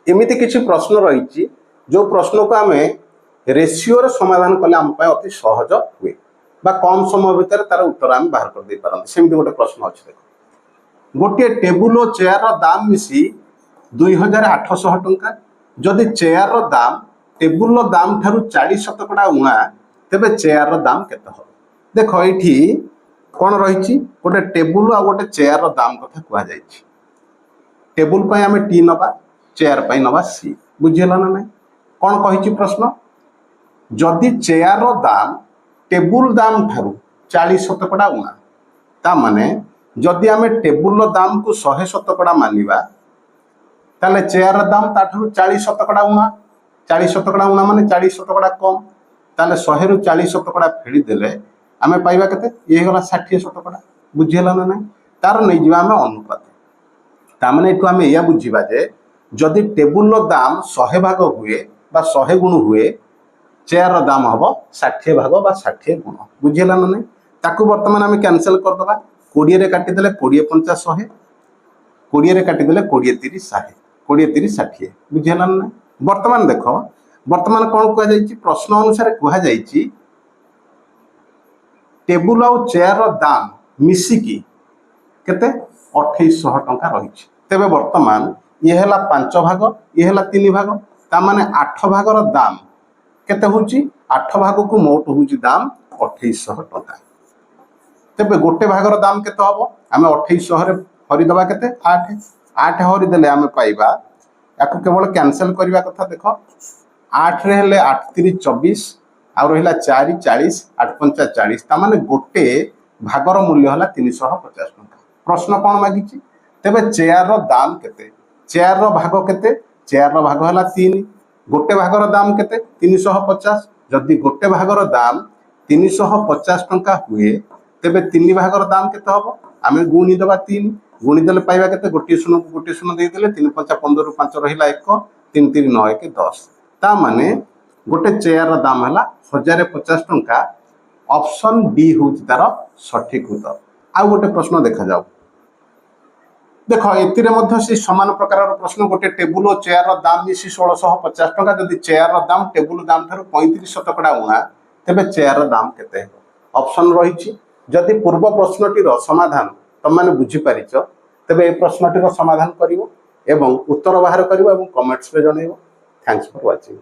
एमती किसी प्रश्न रही जो प्रश्न को आम रेसीओ समाधान कले आम अति सहज हुए बा कम समय भितर तार उत्तर आम बाहर कर दे पारंते। सेमती गोटे प्रश्न अच्छे देख गोटे टेबुल और चेयर दाम मिसी 2800 टंका जदि चेयर दाम टेबुल दाम ठारू 40% उणा तेबे चेयर दाम केते हो। देख ये कौन रही गोटे टेबुल आ गोटे चेयर दाम कथा कह जाए। टेबुल पर आम टी नवा चेयर पर नवा सी बुझीगला ना ना कौन कही प्रश्न जदि चेयर दाम टेबुल दाम ठारू 40% उणा ता माने जदि आम टेबुल दाम को 100% मानिबा ताले चेयर दाम ताठू 40% उणा 40% उणा माने 40% कम ताले 100 रु 40% फेड़ी देले आमे पाइबा केते ये गला 60% बुझीगला ना ना तार नै जिबा आमे अनुपात ता माने एटू आमे या बुझीबा जे जदि टेबुल दाम 100 भाग हुए बा 100 गुण हुए चेयर दाम हम 60 भाग बा 60 गुण बुझीगला ना ना ताकू वर्तमान आमे कैंसिल कर दबा 20 रे काटी देले 20 50 100 20 रे काटी देले 20 30 60 20 30 60 बुझीगला ना वर्तमान देखो वर्तमान कौन कह जाई प्रश्न अनुसार कह जाई टेबुल और चेयर दाम मिसिकी केते 2800 टंका रही। तेबे वर्तमान ये है 5 भाग ये है 3 भाग ता माने 8 भागर दाम केते होची 8 भाग को मोट होची दाम 2800 टंका। तेबे गोटे भागर दाम केते हबो आमे 2800 रे हरि दबा केते 8 8 हरि देले आमे पाइबा याको केवल कैंसिल करबा कथा देखो 8 रे हेले 8 3 24 आ रहिला 4 40 8 5 40 ता माने गोटे भागर मूल्य हला 350 टंका। प्रश्न कौन मागी तेबे चेयर रो दाम केते चेयर रो भाग केते चेयर रो भाग हला 3 गोटे भागर दाम केते 350 जदि गोटे भागर दाम 350 टंका हुए तेबे 3 भागर दाम केते हबो आमे गुणी दबा 3 गुणी देले पाइबा केते गोटे शून्य को गोटे शून्य दे देले 3 5 15 5 रहिला 1 3 3 9 1 10 ता माने गोटे चेयर रो दाम हला 1050 टंका। ऑप्शन डी होची तार सठिक उत्तर। आ गोटे प्रश्न देखा जाऊ देख एतिरे मध्य से समान प्रकार प्रश्न गोटे टेबुल और चेयर दाम मिसी 1650 टंका जदि चेयर दाम टेबुल दाम ठारू 35% उणा तेबे चेयर दाम केते हेबो। ऑप्शन रही जदि पूर्व प्रश्नटीर समाधान तुम माने बुझी पारिछ तेबे ए प्रश्नटीर समाधान करिवो एवं उत्तर बाहर करिवो एवं कमेंट्स रे जणैबो। Thanks for watching.